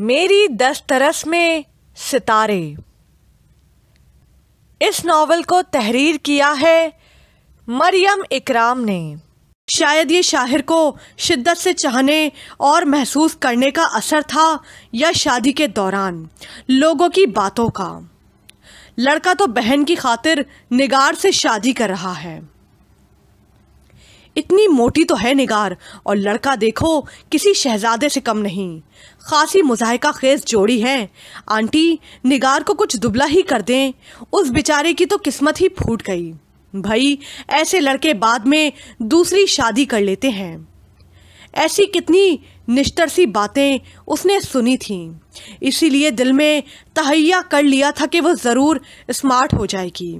میری دسترس میں ستارے. اس ناول کو تحریر کیا ہے مریم اکرام نے. شاید یہ شاہر کو شدت سے چاہنے اور محسوس کرنے کا اثر تھا یا شادی کے دوران لوگوں کی باتوں کا. لڑکا تو بہن کی خاطر نگار سے شادی کر رہا ہے. اتنی موٹی تو ہے نگار اور لڑکا دیکھو کسی شہزادے سے کم نہیں. خاصی مضحکہ خیز جوڑی ہے. آنٹی نگار کو کچھ دبلا ہی کر دیں، اس بیچارے کی تو قسمت ہی پھوٹ گئی. بھائی ایسے لڑکے بعد میں دوسری شادی کر لیتے ہیں. ایسی کتنی نشتر سی باتیں اس نے سنی تھیں، اسی لیے دل میں تہیہ کر لیا تھا کہ وہ ضرور اسمارٹ ہو جائے گی.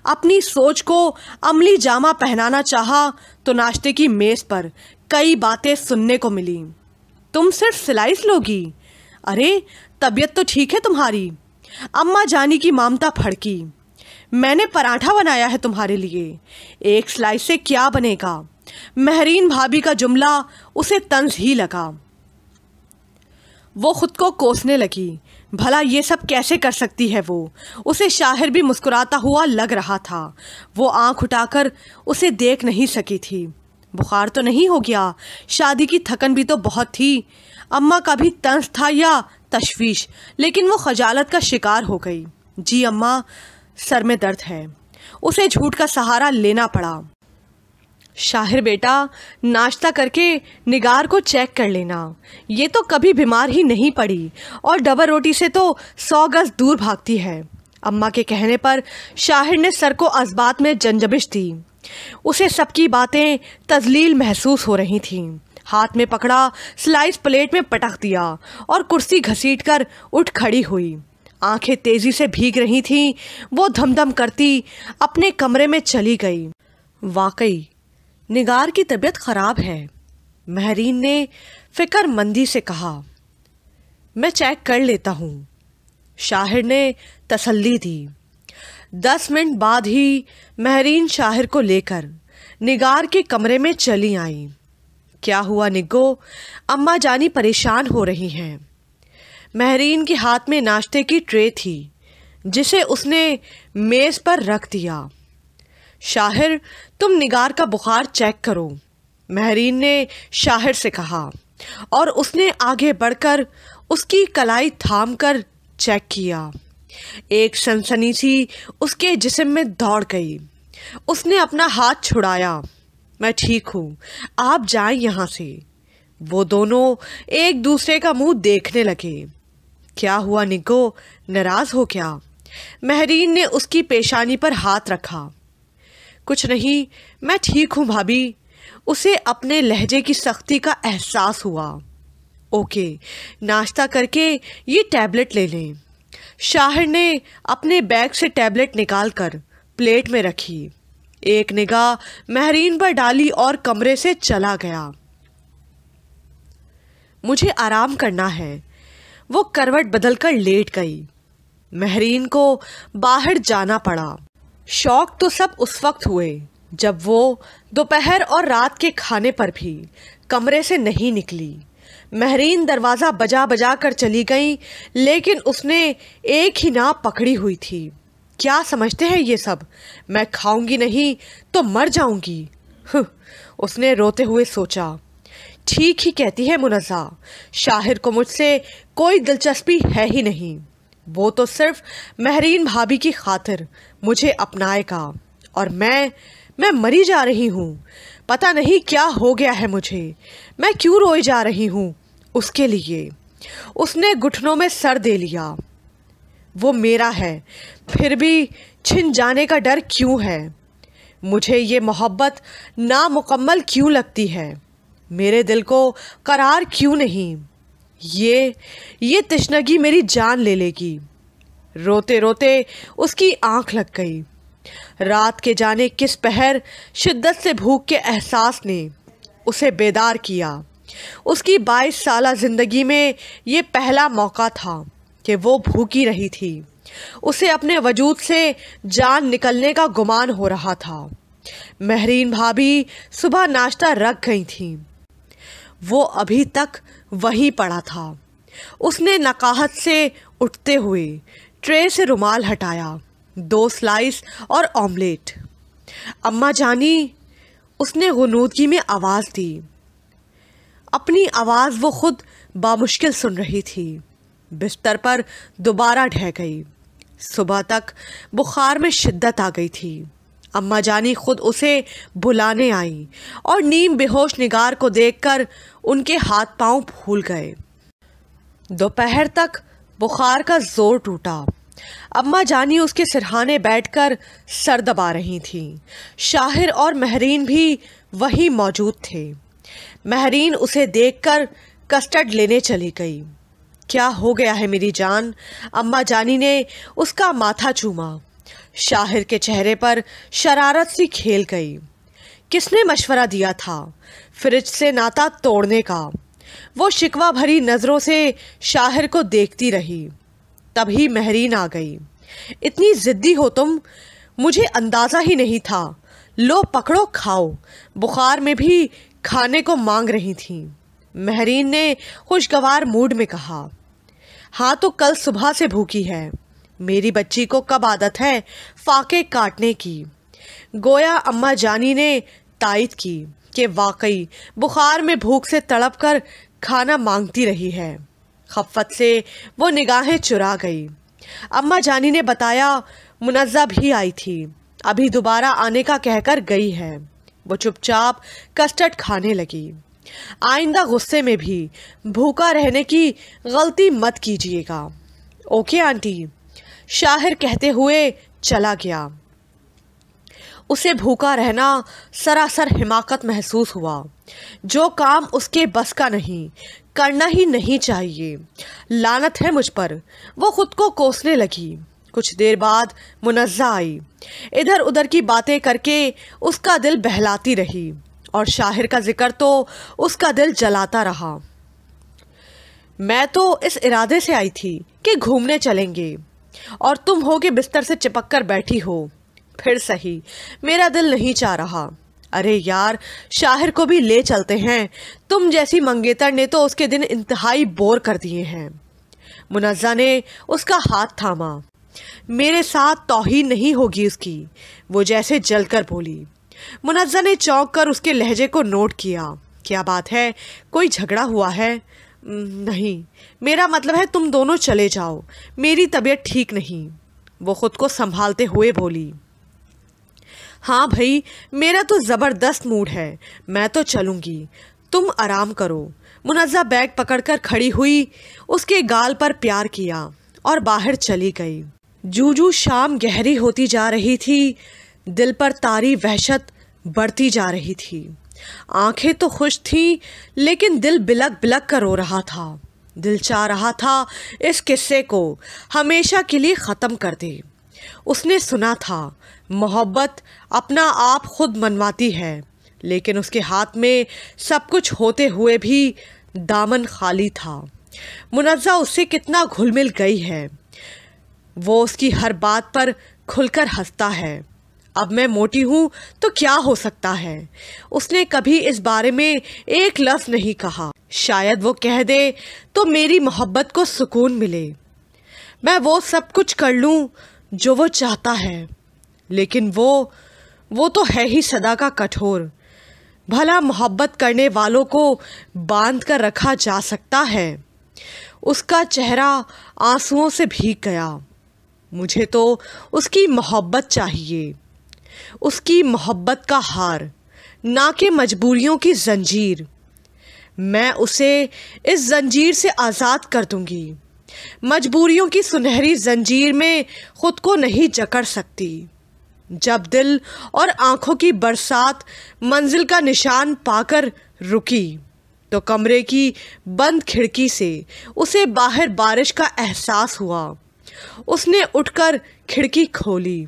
اپنی سوچ کو عملی جامہ پہنانا چاہا تو ناشتے کی میز پر کئی باتیں سننے کو ملی. تم صرف سلائس لوگی؟ ارے طبیعت تو ٹھیک ہے تمہاری؟ اماں جانی کی مامتا پھڑکی. میں نے پراٹھا بنایا ہے تمہارے لیے، ایک سلائس سے کیا بنے گا؟ مہرین بھابھی کا جملہ اسے طنز ہی لگا. وہ خود کو کوسنے لگی. بھلا یہ سب کیسے کر سکتی ہے وہ؟ اسے شاہر بھی مسکراتا ہوا لگ رہا تھا. وہ آنکھ اٹھا کر اسے دیکھ نہیں سکی تھی. بخار تو نہیں ہو گیا؟ شادی کی تھکن بھی تو بہت تھی. اماں کا بھی طنز تھا یا تشویش، لیکن وہ خجالت کا شکار ہو گئی. جی اماں، سر میں درد ہے. اسے جھوٹ کا سہارا لینا پڑا. شاہر بیٹا، ناشتہ کر کے نگار کو چیک کر لینا. یہ تو کبھی بیمار ہی نہیں پڑی اور ڈبل روٹی سے تو 100 گز دور بھاگتی ہے. اماں کے کہنے پر شاہر نے سر کو اسبات میں جنجبش دی. اسے سب کی باتیں تذلیل محسوس ہو رہی تھیں. ہاتھ میں پکڑا سلائس پلیٹ میں پٹک دیا اور کرسی گھسیٹ کر اٹھ کھڑی ہوئی. آنکھیں تیزی سے بھیگ رہی تھیں. وہ دھم دھم کرتی اپنے کمرے میں چلی گئی. واقعی نگار کی طبیعت خراب ہے، مہرین نے فکر مندی سے کہا. میں چیک کر لیتا ہوں، شاہر نے تسلی دی. 10 منٹ بعد ہی مہرین شاہر کو لے کر نگار کے کمرے میں چلی آئی. کیا ہوا نگو؟ اماں جانی پریشان ہو رہی ہیں. مہرین کے ہاتھ میں ناشتے کی ٹرے تھی جسے اس نے میز پر رکھ دیا. شاہر تم نگار کا بخار چیک کرو، مہرین نے شاہر سے کہا، اور اس نے آگے بڑھ کر اس کی کلائی تھام کر چیک کیا. ایک سنسنی سی اس کے جسم میں دوڑ گئی. اس نے اپنا ہاتھ چھڑایا. میں ٹھیک ہوں، آپ جائیں یہاں سے. وہ دونوں ایک دوسرے کا منہ دیکھنے لگے. کیا ہوا نگو، ناراض ہو کیا؟ مہرین نے اس کی پیشانی پر ہاتھ رکھا. کچھ نہیں، میں ٹھیک ہوں بھابھی. اسے اپنے لہجے کی سختی کا احساس ہوا. اوکے، ناشتہ کر کے یہ ٹیبلٹ لے لیں. شاہر نے اپنے بیگ سے ٹیبلٹ نکال کر پلیٹ میں رکھی. ایک نگاہ مہرین پر ڈالی اور کمرے سے چلا گیا. مجھے آرام کرنا ہے. وہ کروٹ بدل کر لیٹ گئی. مہرین کو باہر جانا پڑا. شوق تو سب اس وقت ہوئے جب وہ دوپہر اور رات کے کھانے پر بھی کمرے سے نہیں نکلی. مہرین دروازہ بجا بجا کر چلی گئی، لیکن اس نے ایک ہی ناپ پکڑی ہوئی تھی. کیا سمجھتے ہیں یہ سب؟ میں کھاؤں گی نہیں تو مر جاؤں گی. اس نے روتے ہوئے سوچا. ٹھیک ہی کہتی ہے منزہ، شاہر کو مجھ سے کوئی دلچسپی ہے ہی نہیں. وہ تو صرف مہرین بھابھی کی خاطر مجھے اپنائے گا اور میں مری جا رہی ہوں. پتہ نہیں کیا ہو گیا ہے مجھے، میں کیوں روئی جا رہی ہوں اس کے لیے. اس نے گھٹنوں میں سر دے لیا. وہ میرا ہے، پھر بھی چھن جانے کا ڈر کیوں ہے؟ مجھے یہ محبت نامکمل کیوں لگتی ہے؟ میرے دل کو قرار کیوں نہیں؟ یہ تشنگی میری جان لے لے گی. روتے روتے اس کی آنکھ لگ گئی. رات کے جانے کس پہر شدت سے بھوک کے احساس نے اسے بیدار کیا. اس کی 22 سالہ زندگی میں یہ پہلا موقع تھا کہ وہ بھوکی رہی تھی. اسے اپنے وجود سے جان نکلنے کا گمان ہو رہا تھا. مہرین بھابھی صبح ناشتہ رکھ گئی تھیں. وہ ابھی تک وہیں پڑا تھا. اس نے نقاہت سے اٹھتے ہوئے ٹرے سے رومال ہٹایا، 2 سلائس اور آملیٹ۔ اماں جانی، اس نے غنودگی میں آواز دی۔ اپنی آواز وہ خود بامشکل سن رہی تھی۔ بستر پر دوبارہ ڈھہ گئی۔ صبح تک بخار میں شدت آ گئی تھی۔ اماں جانی خود اسے بلانے آئیں اور نیم بے ہوش نگار کو دیکھ کر ان کے ہاتھ پاؤں پھول گئے۔ دوپہر تک بخار کا زور ٹوٹا۔ اماں جانی اس کے سرہانے بیٹھ کر سر دبا رہی تھیں۔ شاہر اور مہرین بھی وہیں موجود تھے۔ مہرین اسے دیکھ کر کسٹرڈ لینے چلی گئی۔ کیا ہو گیا ہے میری جان؟ اماں جانی نے اس کا ماتھا چوما۔ شاہر کے چہرے پر شرارت سی کھیل گئی۔ کس نے مشورہ دیا تھا فریج سے ناتا توڑنے کا؟ وہ شکوہ بھری نظروں سے شاہر کو دیکھتی رہی۔ تبھی مہرین آ گئی۔ اتنی ضدی ہو تم، مجھے اندازہ ہی نہیں تھا۔ لو پکڑو کھاؤ۔ بخار میں بھی کھانے کو مانگ رہی تھیں۔ مہرین نے خوشگوار موڈ میں کہا۔ ہاں تو کل صبح سے بھوکی ہے۔ میری بچی کو کب عادت ہے فاقے کاٹنے کی؟ گویا اماں جانی نے تائید کی کہ واقعی بخار میں بھوک سے تڑپ کر کھانا مانگتی رہی ہے۔ خفت سے وہ نگاہیں چرا گئی۔ اماں جانی نے بتایا منزہ بھی آئی تھی، ابھی دوبارہ آنے کا کہہ کر گئی ہے۔ وہ چپ چاپ کسٹرڈ کھانے لگی۔ آئندہ غصے میں بھی بھوکا رہنے کی غلطی مت کیجیے گا۔ اوکے آنٹی، شاہر کہتے ہوئے چلا گیا۔ اسے بھوکا رہنا سراسر حماقت محسوس ہوا۔ جو کام اس کے بس کا نہیں، کرنا ہی نہیں چاہیے۔ لعنت ہے مجھ پر، وہ خود کو کوسنے لگی۔ کچھ دیر بعد منزہ آئی، ادھر ادھر کی باتیں کر کے اس کا دل بہلاتی رہی، اور شاہر کا ذکر تو اس کا دل جلاتا رہا۔ میں تو اس ارادے سے آئی تھی کہ گھومنے چلیں گے، اور تم ہو کہ بستر سے چپک کر بیٹھی ہو۔ پھر صحیح، میرا دل نہیں چاہ رہا۔ ارے یار، شاہر کو بھی لے چلتے ہیں، تم جیسی منگیتر نے تو اس کے دن انتہائی بور کر دیے ہیں۔ منزہ نے اس کا ہاتھ تھاما۔ میرے ساتھ توہین نہیں ہوگی اس کی، وہ جیسے جل کر بولی۔ منزہ نے چونک کر اس کے لہجے کو نوٹ کیا۔ کیا بات ہے، کوئی جھگڑا ہوا ہے؟ نہیں، میرا مطلب ہے تم دونوں چلے جاؤ، میری طبیعت ٹھیک نہیں، وہ خود کو سنبھالتے ہوئے بولی۔ ہاں بھائی، میرا تو زبردست موڈ ہے، میں تو چلوں گی، تم آرام کرو۔ منزہ بیگ پکڑ کر کھڑی ہوئی، اس کے گال پر پیار کیا اور باہر چلی گئی۔ جو شام گہری ہوتی جا رہی تھی، دل پر طاری وحشت بڑھتی جا رہی تھی۔ آنکھیں تو خوش تھیں، لیکن دل بلک بلک کر رو رہا تھا۔ دل چاہ رہا تھا اس قصے کو ہمیشہ کے لیے ختم کر دے۔ اس نے سنا تھا محبت اپنا آپ خود منواتی ہے، لیکن اس کے ہاتھ میں سب کچھ ہوتے ہوئے بھی دامن خالی تھا۔ منزہ اس سے کتنا گھل مل گئی ہے، وہ اس کی ہر بات پر کھل کر ہنستا ہے۔ اب میں موٹی ہوں تو کیا ہو سکتا ہے؟ اس نے کبھی اس بارے میں ایک لفظ نہیں کہا۔ شاید وہ کہہ دے تو میری محبت کو سکون ملے، میں وہ سب کچھ کر لوں جو وہ چاہتا ہے، لیکن وہ تو ہے ہی صدا کا کٹھور۔ بھلا محبت کرنے والوں کو باندھ کر رکھا جا سکتا ہے؟ اس کا چہرہ آنسوؤں سے بھیگ گیا۔ مجھے تو اس کی محبت چاہیے، اس کی محبت کا ہار، نہ کہ مجبوریوں کی زنجیر۔ میں اسے اس زنجیر سے آزاد کر دوں گی۔ مجبوریوں کی سنہری زنجیر میں خود کو نہیں جکڑ سکتی۔ جب دل اور آنکھوں کی برسات منزل کا نشان پا کر رکی، تو کمرے کی بند کھڑکی سے اسے باہر بارش کا احساس ہوا۔ اس نے اٹھ کر کھڑکی کھولی۔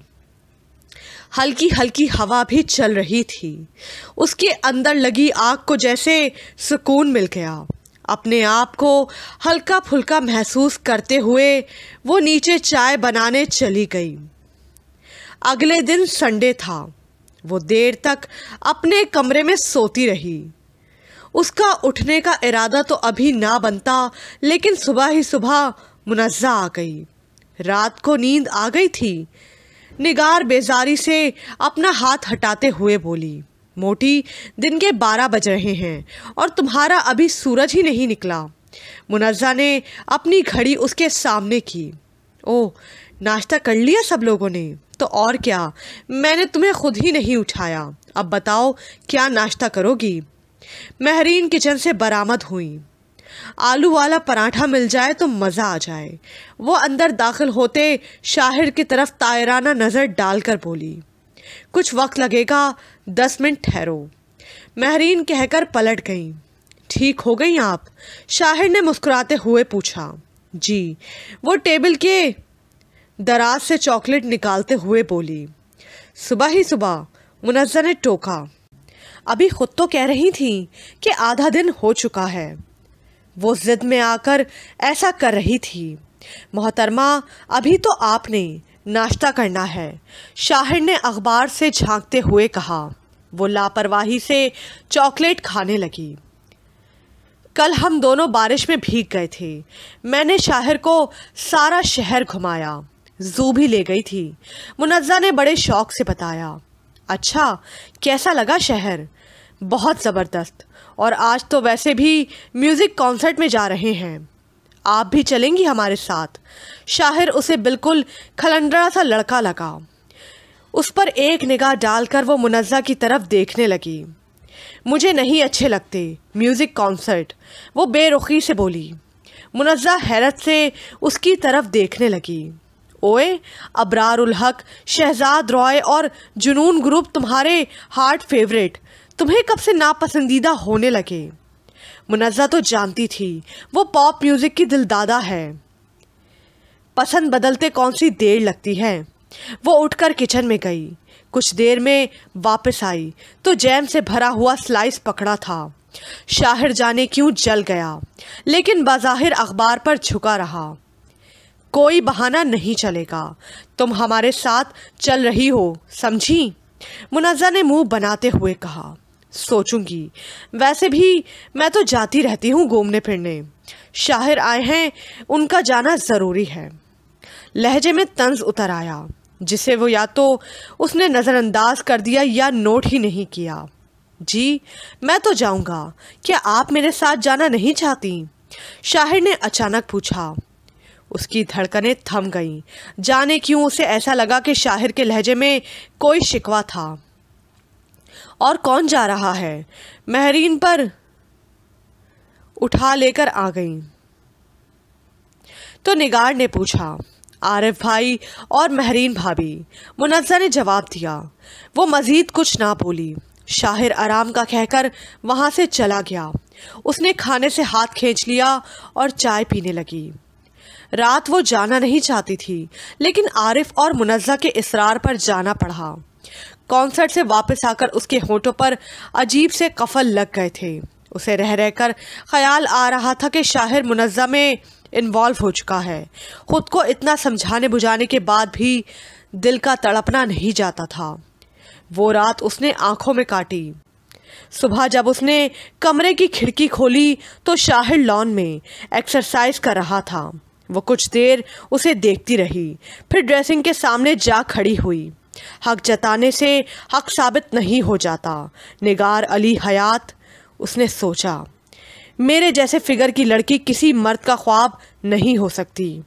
ہلکی ہلکی ہوا بھی چل رہی تھی۔ اس کے اندر لگی آگ کو جیسے سکون مل گیا۔ اپنے آپ کو ہلکا پھلکا محسوس کرتے ہوئے وہ نیچے چائے بنانے چلی گئی۔ اگلے دن سنڈے تھا۔ وہ دیر تک اپنے کمرے میں سوتی رہی۔ اس کا اٹھنے کا ارادہ تو ابھی نہ بنتا، لیکن صبح ہی صبح منزہ آ گئی۔ رات کو نیند آ گئی تھی۔ نگار بیزاری سے اپنا ہاتھ ہٹاتے ہوئے بولی، موٹی، دن کے 12 بج رہے ہیں اور تمہارا ابھی سورج ہی نہیں نکلا۔ منزہ نے اپنی گھڑی اس کے سامنے کی۔ اوہ، ناشتہ کر لیا سب لوگوں نے؟ تو اور کیا، میں نے تمہیں خود ہی نہیں اٹھایا۔ اب بتاؤ کیا ناشتہ کرو گی؟ مہرین کچن سے برآمد ہوئی۔ آلو والا پراٹھا مل جائے تو مزہ آ جائے۔ وہ اندر داخل ہوتے شاہر کی طرف طائرانہ نظر ڈال کر بولی، کچھ وقت لگے گا، 10 منٹ ٹھہرو۔ مہرین کہہ کر پلٹ گئیں۔ ٹھیک ہو گئیں آپ؟ شاہر نے مسکراتے ہوئے پوچھا۔ جی، وہ ٹیبل کے دراز سے چاکلیٹ نکالتے ہوئے بولی۔ صبح ہی صبح، منزہ نے ٹوکا۔ ابھی خود تو کہہ رہی تھیں کہ آدھا دن ہو چکا ہے۔ وہ ضد میں آ کر ایسا کر رہی تھی۔ محترمہ، ابھی تو آپ نے ناشتہ کرنا ہے، شاہر نے اخبار سے جھانکتے ہوئے کہا۔ وہ لاپرواہی سے چاکلیٹ کھانے لگی۔ کل ہم دونوں بارش میں بھیگ گئے تھے۔ میں نے شاہر کو سارا شہر گھمایا، زو بھی لے گئی تھی، منزہ نے بڑے شوق سے بتایا۔ اچھا، کیسا لگا شہر؟ بہت زبردست، اور آج تو ویسے بھی میوزک کانسرٹ میں جا رہے ہیں، آپ بھی چلیں گی ہمارے ساتھ؟ شاہر اسے بالکل کھلنڈرا سا لڑکا لگا۔ اس پر ایک نگاہ ڈال کر وہ منزہ کی طرف دیکھنے لگی۔ مجھے نہیں اچھے لگتے میوزک کانسرٹ، وہ بے رخی سے بولی۔ منزہ حیرت سے اس کی طرف دیکھنے لگی۔ اوئے، ابرار الحق، شہزاد رائے اور جنون گروپ تمہارے ہارٹ فیوریٹ، تمہیں کب سے ناپسندیدہ ہونے لگے؟ منزہ تو جانتی تھی وہ پاپ میوزک کی دلدادہ ہے، پسند بدلتے کون سی دیر لگتی ہے۔ وہ اٹھ کر کچن میں گئی، کچھ دیر میں واپس آئی تو جیم سے بھرا ہوا سلائس پکڑا تھا۔ شاہر جانے کیوں جل گیا، لیکن بظاہر اخبار پر جھکا رہا۔ کوئی بہانہ نہیں چلے گا، تم ہمارے ساتھ چل رہی ہو، سمجھی؟ منزہ نے منہ بناتے ہوئے کہا۔ سوچوں گی، ویسے بھی میں تو جاتی رہتی ہوں گھومنے پھرنے، شاہر آئے ہیں، ان کا جانا ضروری ہے۔ لہجے میں طنز اتر آیا، جسے وہ یا تو اس نے نظر انداز کر دیا یا نوٹ ہی نہیں کیا۔ جی، میں تو جاؤں گا، کیا آپ میرے ساتھ جانا نہیں چاہتی؟ شاہر نے اچانک پوچھا۔ اس کی دھڑکنیں تھم گئیں، جانے کیوں اسے ایسا لگا کہ شاہر کے لہجے میں کوئی شکوہ تھا۔ اور کون جا رہا ہے؟ مہرین پر اٹھا لے کر آ گئیں تو نگار نے پوچھا۔ عارف بھائی اور مہرین بھابھی، منزہ نے جواب دیا۔ وہ مزید کچھ نہ بولی۔ شاہر آرام کا کہہ کر وہاں سے چلا گیا۔ اس نے کھانے سے ہاتھ کھینچ لیا اور چائے پینے لگی۔ رات وہ جانا نہیں چاہتی تھی، لیکن عارف اور منزہ کے اصرار پر جانا پڑا۔ کانسرٹ سے واپس آ کر اس کے ہونٹوں پر عجیب سے قفل لگ گئے تھے۔ اسے رہ رہ کر خیال آ رہا تھا کہ شاہر منزہ میں انوالو ہو چکا ہے۔ خود کو اتنا سمجھانے بجھانے کے بعد بھی دل کا تڑپنا نہیں جاتا تھا۔ وہ رات اس نے آنکھوں میں کاٹی۔ صبح جب اس نے کمرے کی کھڑکی کھولی تو شاہر لان میں ایکسرسائز کر رہا تھا۔ وہ کچھ دیر اسے دیکھتی رہی، پھر ڈریسنگ کے سامنے جا کھڑی ہوئی۔ حق جتانے سے حق ثابت نہیں ہو جاتا۔ نگار علی حیات، اس نے سوچا، میرے جیسے فگر کی لڑکی کسی مرد کا خواب نہیں ہو سکتی،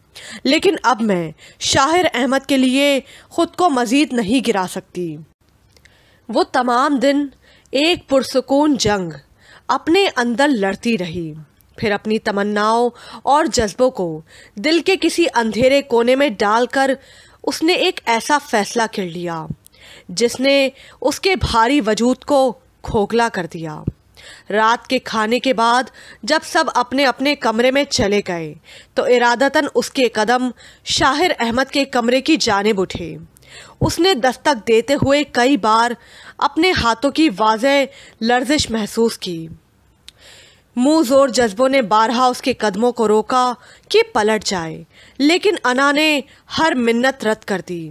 لیکن اب میں شاہر احمد کے لیے خود کو مزید نہیں گرا سکتی۔ وہ تمام دن ایک پرسکون جنگ اپنے اندر لڑتی رہی، پھر اپنی تمناؤں اور جذبوں کو دل کے کسی اندھیرے کونے میں ڈال کر اس نے ایک ایسا فیصلہ کر لیا جس نے اس کے بھاری وجود کو کھوکھلا کر دیا۔ رات کے کھانے کے بعد جب سب اپنے اپنے کمرے میں چلے گئے تو ارادتاً اس کے قدم شاہر احمد کے کمرے کی جانب اٹھے۔ اس نے دستک دیتے ہوئے کئی بار اپنے ہاتھوں کی واضح لرزش محسوس کی۔ منہ زور جذبوں نے بارہا اس کے قدموں کو روکا کہ پلٹ جائے، لیکن انا نے ہر منت رد کر دی۔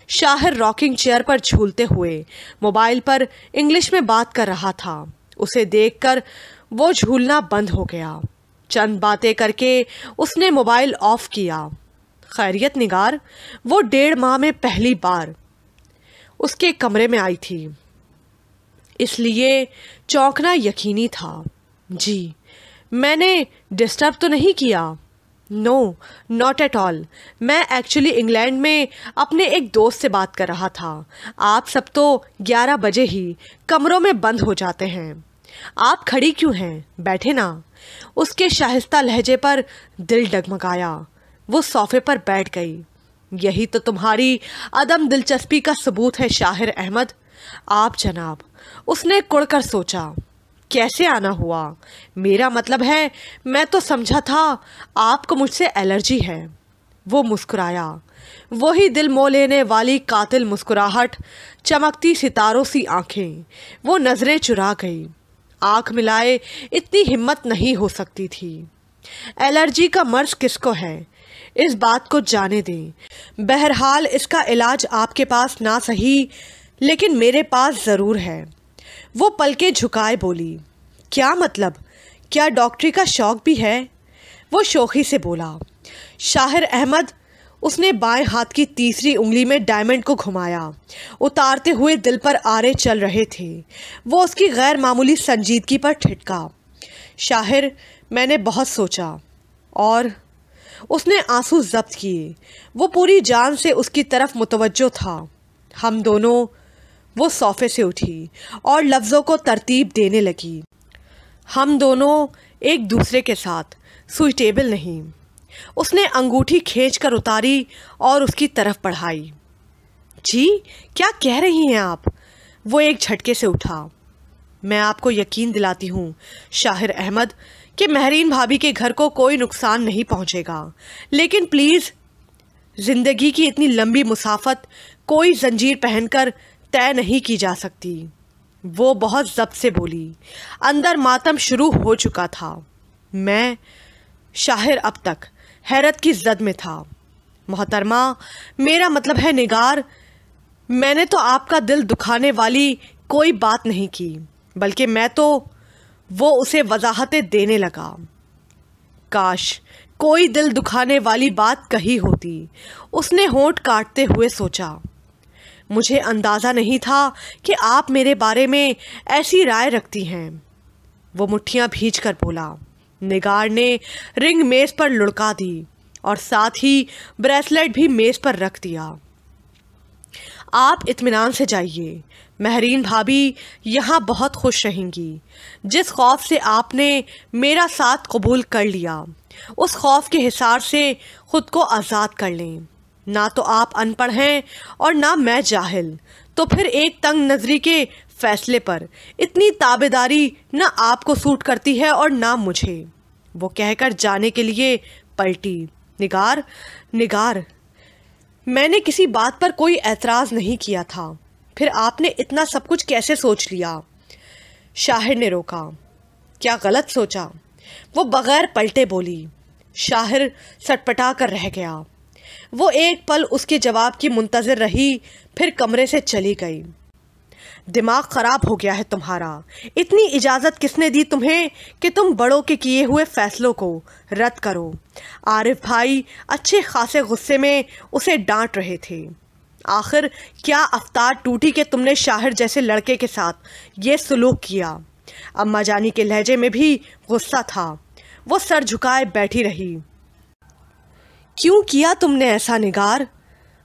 شاہر راکنگ چیئر پر جھولتے ہوئے موبائل پر انگلش میں بات کر رہا تھا۔ اسے دیکھ کر وہ جھولنا بند ہو گیا۔ چند باتیں کر کے اس نے موبائل آف کیا۔ خیریت نگار؟ وہ 1.5 ماہ میں پہلی بار اس کے کمرے میں آئی تھی، اس لیے چونکنا یقینی تھا۔ جی، میں نے ڈسٹرب تو نہیں کیا؟ نو، ناٹ ایٹ آل۔ میں ایکچولی انگلینڈ میں اپنے ایک دوست سے بات کر رہا تھا۔ آپ سب تو 11 بجے ہی کمروں میں بند ہو جاتے ہیں۔ آپ کھڑی کیوں ہیں؟ بیٹھے نا۔ اس کے شائستہ لہجے پر دل ڈگمگایا۔ وہ صوفے پر بیٹھ گئی۔ یہی تو تمہاری عدم دلچسپی کا ثبوت ہے شاہر احمد۔ آپ جناب، اس نے کڑ کر سوچا۔ کیسے آنا ہوا؟ میرا مطلب ہے، میں تو سمجھا تھا آپ کو مجھ سے الرجی ہے۔ وہ مسکرایا، وہی دل مو لینے والی قاتل مسکراہٹ، چمکتی ستاروں سی آنکھیں۔ وہ نظریں چرا گئی۔ آنکھ ملائے اتنی ہمت نہیں ہو سکتی تھی۔ الرجی کا مرض کس کو ہے، اس بات کو جانے دیں۔ بہرحال اس کا علاج آپ کے پاس نہ صحیح لیکن میرے پاس ضرور ہے۔ وہ پلکیں جھکائے بولی۔ کیا مطلب؟ کیا ڈاکٹری کا شوق بھی ہے؟ وہ شوخی سے بولا۔ شاہر احمد، اس نے بائیں ہاتھ کی تیسری انگلی میں ڈائمنڈ کو گھمایا، اتارتے ہوئے دل پر آرے چل رہے تھے۔ وہ اس کی غیر معمولی سنجیدگی پر ٹھٹکا۔ شاہر، میں نے بہت سوچا اور اس نے آنسو ضبط کیے۔ وہ پوری جان سے اس کی طرف متوجہ تھا۔ ہم دونوں۔ وہ صوفے سے اٹھی اور لفظوں کو ترتیب دینے لگی۔ ہم دونوں ایک دوسرے کے ساتھ سوئٹیبل نہیں۔ اس نے انگوٹھی کھینچ کر اتاری اور اس کی طرف بڑھائی۔ جی، کیا کہہ رہی ہیں آپ؟ وہ ایک جھٹکے سے اٹھا۔ میں آپ کو یقین دلاتی ہوں شاہر احمد کہ مہرین بھابھی کے گھر کو کوئی نقصان نہیں پہنچے گا، لیکن پلیز، زندگی کی اتنی لمبی مسافت کوئی زنجیر پہن کر طے نہیں کی جا سکتی۔ وہ بہت ضبط سے بولی۔ اندر ماتم شروع ہو چکا تھا۔ میں، شاہر اب تک حیرت کی زد میں تھا۔ محترمہ، میرا مطلب ہے نگار، میں نے تو آپ کا دل دکھانے والی کوئی بات نہیں کی، بلکہ میں تو… وہ اسے وضاحتیں دینے لگا۔ کاش کوئی دل دکھانے والی بات کہی ہوتی۔ اس نے ہونٹ کاٹتے ہوئے سوچا۔ مجھے اندازہ نہیں تھا کہ آپ میرے بارے میں ایسی رائے رکھتی ہیں۔ وہ مٹھیاں بھیج کر بولا۔ نگار نے رنگ میز پر لڑکا دی اور ساتھ ہی بریسلٹ بھی میز پر رکھ دیا۔ آپ اطمینان سے جائیے، مہرین بھابھی یہاں بہت خوش رہیں گی۔ جس خوف سے آپ نے میرا ساتھ قبول کر لیا، اس خوف کے حصار سے خود کو آزاد کر لیں۔ نہ تو آپ ان پڑھ ہیں اور نہ میں جاہل، تو پھر ایک تنگ نظری کے فیصلے پر اتنی تابعداری نہ آپ کو سوٹ کرتی ہے اور نہ مجھے۔ وہ کہہ کر جانے کے لیے پلٹی۔ نگار، میں نے کسی بات پر کوئی اعتراض نہیں کیا تھا، پھر آپ نے اتنا سب کچھ کیسے سوچ لیا؟ شاہر نے روکا۔ کیا غلط سوچا؟ وہ بغیر پلٹے بولی۔ شاہر سٹپٹا کر رہ گیا۔ وہ ایک پل اس کے جواب کی منتظر رہی، پھر کمرے سے چلی گئی۔ دماغ خراب ہو گیا ہے تمہارا۔ اتنی اجازت کس نے دی تمہیں کہ تم بڑوں کے کیے ہوئے فیصلوں کو رد کرو؟ عارف بھائی اچھے خاصے غصے میں اسے ڈانٹ رہے تھے۔ آخر کیا افطار ٹوٹی کہ تم نے شاہر جیسے لڑکے کے ساتھ یہ سلوک کیا؟ اماں جانی کے لہجے میں بھی غصہ تھا۔ وہ سر جھکائے بیٹھی رہی۔ کیوں کیا تم نے ایسا نگار؟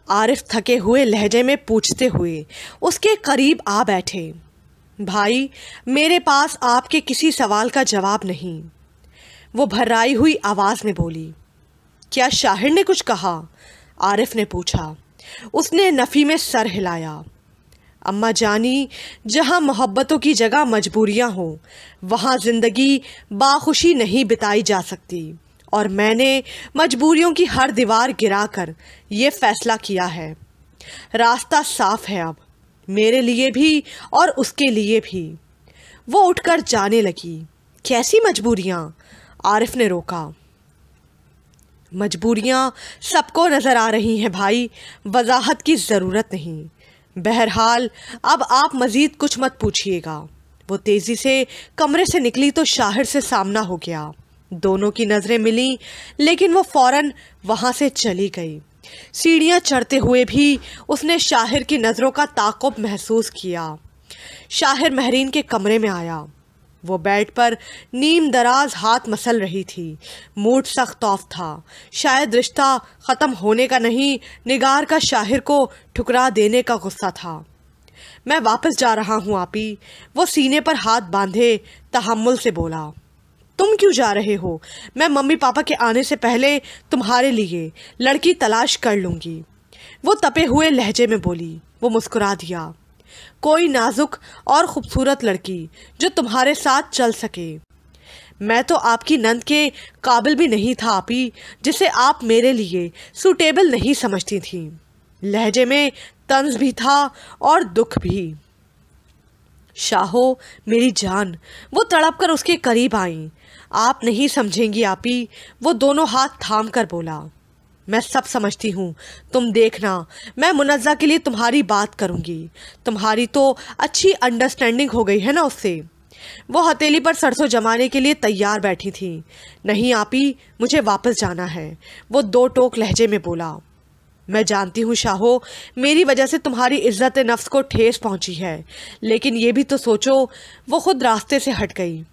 عارف تھکے ہوئے لہجے میں پوچھتے ہوئے اس کے قریب آ بیٹھے۔ بھائی، میرے پاس آپ کے کسی سوال کا جواب نہیں، وہ بھرائی ہوئی آواز میں بولی۔ کیا شاہر نے کچھ کہا؟ عارف نے پوچھا۔ اس نے نفی میں سر ہلایا۔ اماں جانی، جہاں محبتوں کی جگہ مجبوریاں ہوں، وہاں زندگی باخوشی نہیں بتائی جا سکتی، اور میں نے مجبوریوں کی ہر دیوار گرا کر یہ فیصلہ کیا ہے۔ راستہ صاف ہے اب، میرے لیے بھی اور اس کے لیے بھی۔ وہ اٹھ کر جانے لگی۔ کیسی مجبوریاں؟ عارف نے روکا۔ مجبوریاں سب کو نظر آ رہی ہیں بھائی، وضاحت کی ضرورت نہیں۔ بہرحال اب آپ مزید کچھ مت پوچھیے گا۔ وہ تیزی سے کمرے سے نکلی تو شاہر سے سامنا ہو گیا۔ دونوں کی نظریں ملیں لیکن وہ فوراً وہاں سے چلی گئی۔ سیڑھیاں چڑھتے ہوئے بھی اس نے شاہر کی نظروں کا تعاقب محسوس کیا۔ شاہر مہرین کے کمرے میں آیا۔ وہ بیڈ پر نیم دراز ہاتھ مسل رہی تھی۔ موڈ سخت آف تھا۔ شاید رشتہ ختم ہونے کا نہیں، نگار کا شاہر کو ٹھکرا دینے کا غصہ تھا۔ میں واپس جا رہا ہوں آپی، وہ سینے پر ہاتھ باندھے تحمل سے بولا۔ تم کیوں جا رہے ہو؟ میں ممی پاپا کے آنے سے پہلے تمہارے لیے لڑکی تلاش کر لوں گی، وہ تپے ہوئے لہجے میں بولی۔ وہ مسکرا دیا۔ کوئی نازک اور خوبصورت لڑکی جو تمہارے ساتھ چل سکے۔ میں تو آپ کی نند کے قابل بھی نہیں تھا آپی، جسے آپ میرے لیے سوٹیبل نہیں سمجھتی تھیں۔ لہجے میں طنز بھی تھا اور دکھ بھی۔ شاہو میری جان، وہ تڑپ کر اس کے قریب آئیں۔ آپ نہیں سمجھیں گی آپی، وہ دونوں ہاتھ تھام کر بولا۔ میں سب سمجھتی ہوں، تم دیکھنا، میں منزہ کے لیے تمہاری بات کروں گی۔ تمہاری تو اچھی انڈرسٹینڈنگ ہو گئی ہے نا اس سے۔ وہ ہتھیلی پر سرسوں جمانے کے لیے تیار بیٹھی تھی۔ نہیں آپی، مجھے واپس جانا ہے، وہ دو ٹوک لہجے میں بولا۔ میں جانتی ہوں شاہو، میری وجہ سے تمہاری عزت نفس کو ٹھیس پہنچی ہے، لیکن یہ بھی تو سوچو، وہ خود راستے سے ہٹ گئی۔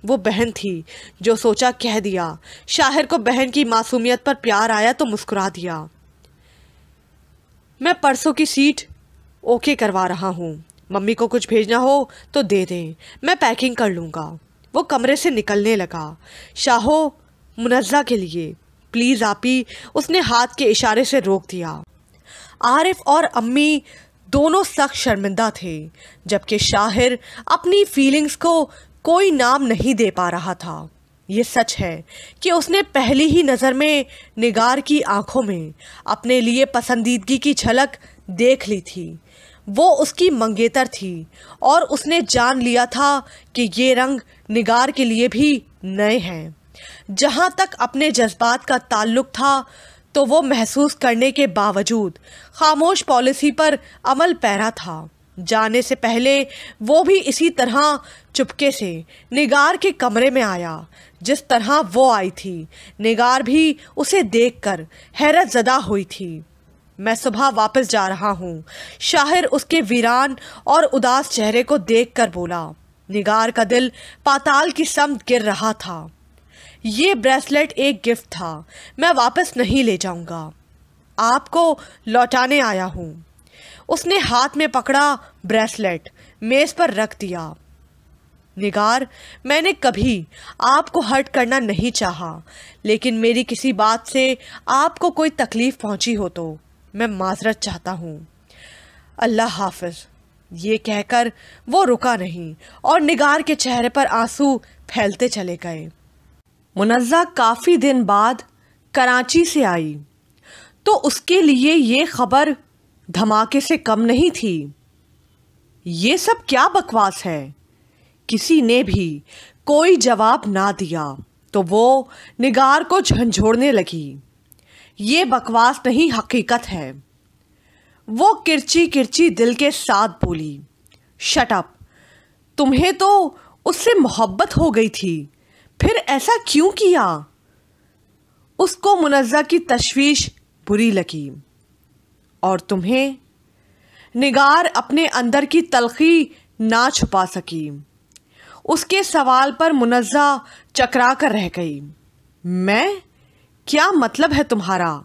وہ بہن تھی، جو سوچا کہہ دیا۔ شاہر کو بہن کی معصومیت پر پیار آیا تو مسکرا دیا۔ میں پرسوں کی سیٹ اوکے کروا رہا ہوں، ممی کو کچھ بھیجنا ہو تو دے دیں، میں پیکنگ کر لوں گا۔ وہ کمرے سے نکلنے لگا۔ شاہو، منزہ کے لیے پلیز آپی، اس نے ہاتھ کے اشارے سے روک دیا۔ عارف اور امی دونوں سخت شرمندہ تھے، جبکہ شاہر اپنی فیلنگز کو کوئی نام نہیں دے پا رہا تھا۔ یہ سچ ہے کہ اس نے پہلی ہی نظر میں نگار کی آنکھوں میں اپنے لیے پسندیدگی کی جھلک دیکھ لی تھی۔ وہ اس کی منگیتر تھی اور اس نے جان لیا تھا کہ یہ رنگ نگار کے لیے بھی نئے ہیں۔ جہاں تک اپنے جذبات کا تعلق تھا تو وہ محسوس کرنے کے باوجود خاموش پالیسی پر عمل پیرا تھا۔ جانے سے پہلے وہ بھی اسی طرح چپکے سے نگار کے کمرے میں آیا جس طرح وہ آئی تھی۔ نگار بھی اسے دیکھ کر حیرت زدہ ہوئی تھی۔ میں صبح واپس جا رہا ہوں، شاہر اس کے ویران اور اداس چہرے کو دیکھ کر بولا۔ نگار کا دل پاتال کی سمت گر رہا تھا۔ یہ بریسلیٹ ایک گفٹ تھا، میں واپس نہیں لے جاؤں گا، آپ کو لوٹانے آیا ہوں۔ اس نے ہاتھ میں پکڑا بریسلیٹ میز پر رکھ دیا۔ نگار، میں نے کبھی آپ کو ہرٹ کرنا نہیں چاہا، لیکن میری کسی بات سے آپ کو کوئی تکلیف پہنچی ہو تو میں معذرت چاہتا ہوں۔ اللہ حافظ۔ یہ کہہ کر وہ رکا نہیں اور نگار کے چہرے پر آنسو پھیلتے چلے گئے۔ منزہ کافی دن بعد کراچی سے آئی تو اس کے لیے یہ خبر دھماکے سے کم نہیں تھی۔ یہ سب کیا بکواس ہے؟ کسی نے بھی کوئی جواب نہ دیا تو وہ نگار کو جھنجھوڑنے لگی۔ یہ بکواس نہیں، حقیقت ہے، وہ کرچی کرچی دل کے ساتھ بولی۔ شٹ اپ، تمہیں تو اس سے محبت ہو گئی تھی، پھر ایسا کیوں کیا؟ اس کو منزہ کی تشویش بری لگی۔ اور تمہیں؟ نگار اپنے اندر کی تلخی نہ چھپا سکی۔ اس کے سوال پر منزہ چکرا کر رہ گئی۔ میں؟ کیا مطلب ہے تمہارا؟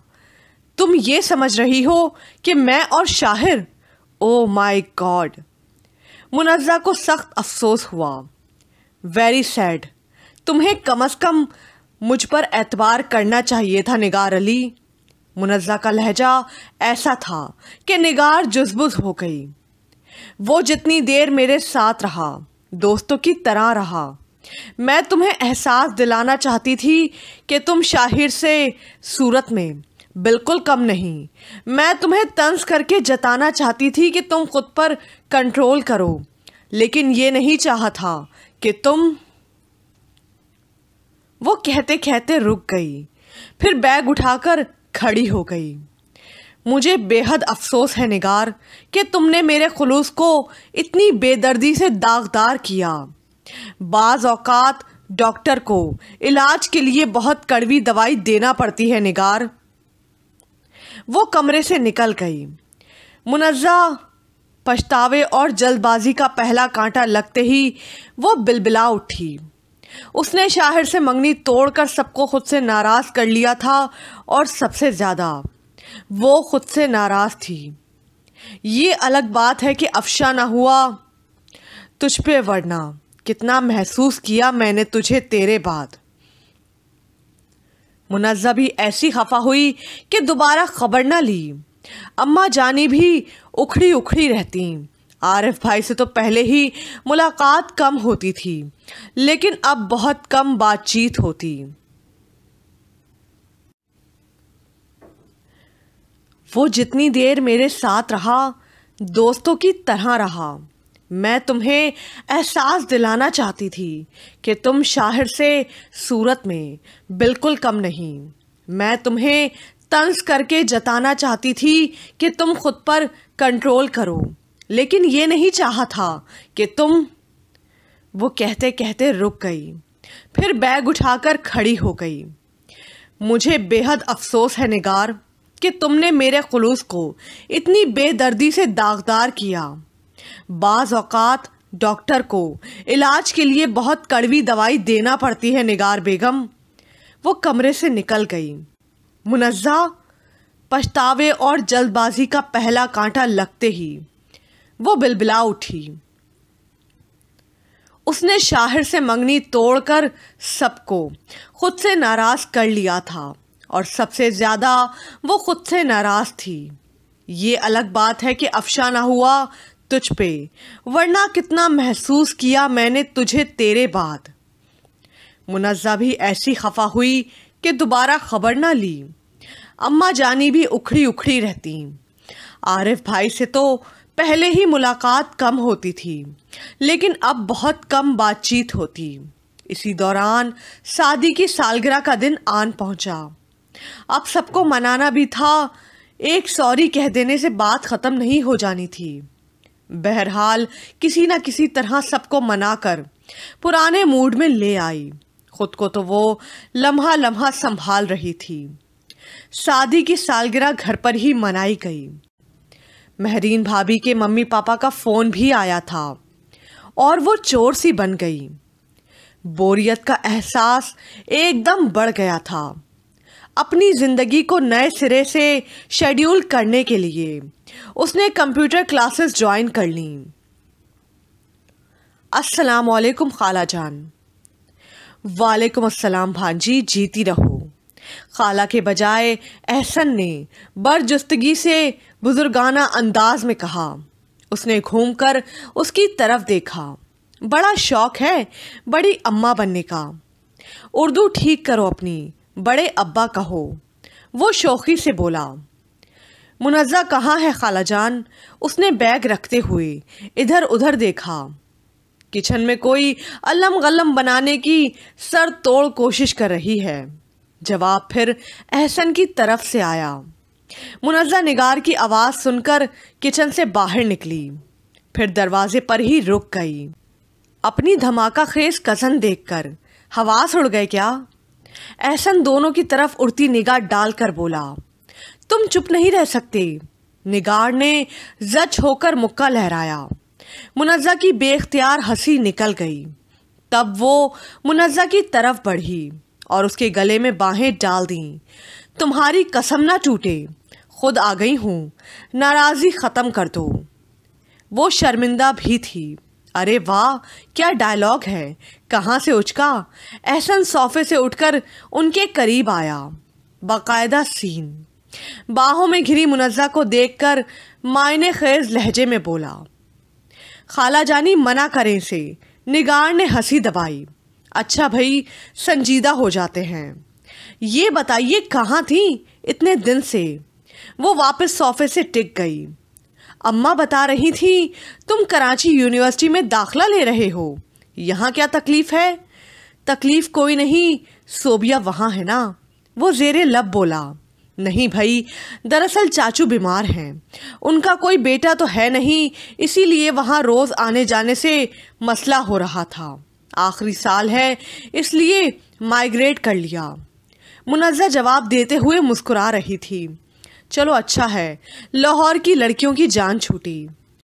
تم یہ سمجھ رہی ہو کہ میں اور شاہر؟ او مائی گاڈ! منزہ کو سخت افسوس ہوا۔ Very sad. تمہیں کم از کم مجھ پر اعتبار کرنا چاہیے تھا نگار علی۔ منزہ کا لہجہ ایسا تھا کہ نگار جزبز ہو گئی۔ وہ جتنی دیر میرے ساتھ رہا، دوستوں کی طرح رہا، میں تمہیں احساس دلانا چاہتی تھی کہ تم شاہر سے صورت میں بالکل کم نہیں۔ میں تمہیں طنز کر کے جتانا چاہتی تھی کہ تم خود پر کنٹرول کرو، لیکن یہ نہیں چاہا تھا کہ تم… وہ کہتے کہتے رک گئی، پھر بیگ اٹھا کر کھڑی ہو گئی۔ مجھے بے حد افسوس ہے نگار کہ تم نے میرے خلوص کو اتنی بے دردی سے داغدار کیا۔ بعض اوقات ڈاکٹر کو علاج کے لیے بہت کڑوی دوائی دینا پڑتی ہے نگار۔ وہ کمرے سے نکل گئی۔ منزہ پچھتاوے اور جلد بازی کا پہلا کانٹا لگتے ہی وہ بلبلا اٹھی۔ اس نے شاہر سے منگنی توڑ کر سب کو خود سے ناراض کر لیا تھا، اور سب سے زیادہ وہ خود سے ناراض تھی۔ یہ الگ بات ہے کہ افشا نہ ہوا تجھ پہ، ورنہ کتنا محسوس کیا میں نے تجھے تیرے بعد۔ منزہ بھی ایسی خفا ہوئی کہ دوبارہ خبر نہ لی۔ اماں جانی بھی اکھڑی اکھڑی رہتی۔ عارف بھائی سے تو پہلے ہی ملاقات کم ہوتی تھی، لیکن اب بہت کم بات چیت ہوتی۔ وہ جتنی دیر میرے ساتھ رہا دوستوں کی طرح رہا۔ میں تمہیں احساس دلانا چاہتی تھی کہ تم شاہر سے صورت میں بالکل کم نہیں۔ میں تمہیں طنز کر کے جتانا چاہتی تھی کہ تم خود پر کنٹرول کرو، لیکن یہ نہیں چاہا تھا کہ تم۔ وہ کہتے کہتے رک گئی، پھر بیگ اٹھا کر کھڑی ہو گئی۔ مجھے بے حد افسوس ہے نگار کہ تم نے میرے خلوص کو اتنی بے دردی سے داغدار کیا۔ بعض اوقات ڈاکٹر کو علاج کے لیے بہت کڑوی دوائی دینا پڑتی ہے نگار بیگم۔ وہ کمرے سے نکل گئی۔ منزہ پچھتاوے اور جلد بازی کا پہلا کانٹا لگتے ہی وہ بلبلا اٹھی۔ اس نے شاہر سے منگنی توڑ کر سب کو خود سے ناراض کر لیا تھا، اور سب سے زیادہ وہ خود سے ناراض تھی۔ یہ الگ بات ہے کہ افشا نہ ہوا تجھ پہ، ورنہ کتنا محسوس کیا میں نے تجھے تیرے بعد۔ منزہ بھی ایسی خفا ہوئی کہ دوبارہ خبر نہ لی۔ اماں جانی بھی اکھڑی اکھڑی رہتی۔ عارف بھائی سے تو پہلے ہی ملاقات کم ہوتی تھی، لیکن اب بہت کم بات چیت ہوتی۔ اسی دوران سعدی کی سالگرہ کا دن آن پہنچا۔ اب سب کو منانا بھی تھا، ایک سوری کہہ دینے سے بات ختم نہیں ہو جانی تھی۔ بہرحال کسی نہ کسی طرح سب کو منا کر پرانے موڈ میں لے آئی۔ خود کو تو وہ لمحہ لمحہ سنبھال رہی تھی۔ سعدی کی سالگرہ گھر پر ہی منائی گئی۔ مہرین بھابھی کے ممی پاپا کا فون بھی آیا تھا، اور وہ چور سی بن گئی۔ بوریت کا احساس ایک دم بڑھ گیا تھا۔ اپنی زندگی کو نئے سرے سے شیڈیول کرنے کے لیے اس نے کمپیوٹر کلاسز جوائن کر لیں۔ السلام علیکم خالہ جان۔ وعلیکم السلام بھانجی، جیتی رہو۔ خالہ کے بجائے احسن نے برجستگی سے بزرگانہ انداز میں کہا۔ اس نے گھوم کر اس کی طرف دیکھا۔ بڑا شوق ہے بڑی اماں بننے کا۔ اردو ٹھیک کرو اپنی، بڑے ابا کہو۔ وہ شوخی سے بولا۔ منزہ کہاں ہے خالہ جان؟ اس نے بیگ رکھتے ہوئے ادھر ادھر دیکھا۔ کچن میں کوئی علم غلم بنانے کی سر توڑ کوشش کر رہی ہے۔ جواب پھر احسن کی طرف سے آیا۔ منزہ نگار کی آواز سن کر کچن سے باہر نکلی، پھر دروازے پر ہی رک گئی۔ اپنی دھماکہ خیز کزن دیکھ کر حواس اڑ گئے کیا؟ احسن دونوں کی طرف اڑتی نگاہ ڈال کر بولا۔ تم چپ نہیں رہ سکتے۔ نگار نے زچ ہو کر مکہ لہرایا۔ منزہ کی بے اختیار ہنسی نکل گئی۔ تب وہ منزہ کی طرف بڑھی اور اس کے گلے میں باہیں ڈال دیں۔ تمہاری قسم نہ ٹوٹے، خود آ گئی ہوں، ناراضی ختم کر دو۔ وہ شرمندہ بھی تھی۔ ارے واہ، کیا ڈائلاگ ہے، کہاں سے اچکا؟ احسن صوفے سے اٹھ کر ان کے قریب آیا۔ باقاعدہ سین۔ باہوں میں گھری منزہ کو دیکھ کر معنی خیز لہجے میں بولا۔ خالہ جانی منع کریں سے۔ نگار نے ہنسی دبائی۔ اچھا بھائی، سنجیدہ ہو جاتے ہیں۔ یہ بتائیے کہاں تھیں اتنے دن سے؟ وہ واپس صوفے سے ٹک گئی۔ اماں بتا رہی تھی تم کراچی یونیورسٹی میں داخلہ لے رہے ہو، یہاں کیا تکلیف ہے؟ تکلیف کوئی نہیں، صوبیہ وہاں ہے نا، وہ زیر لب بولا۔ نہیں بھائی، دراصل چاچو بیمار ہیں، ان کا کوئی بیٹا تو ہے نہیں، اسی لیے وہاں روز آنے جانے سے مسئلہ ہو رہا تھا۔ آخری سال ہے اس لیے مائیگریٹ کر لیا۔ منزہ جواب دیتے ہوئے مسکرا رہی تھی۔ چلو اچھا ہے، لاہور کی لڑکیوں کی جان چھوٹی۔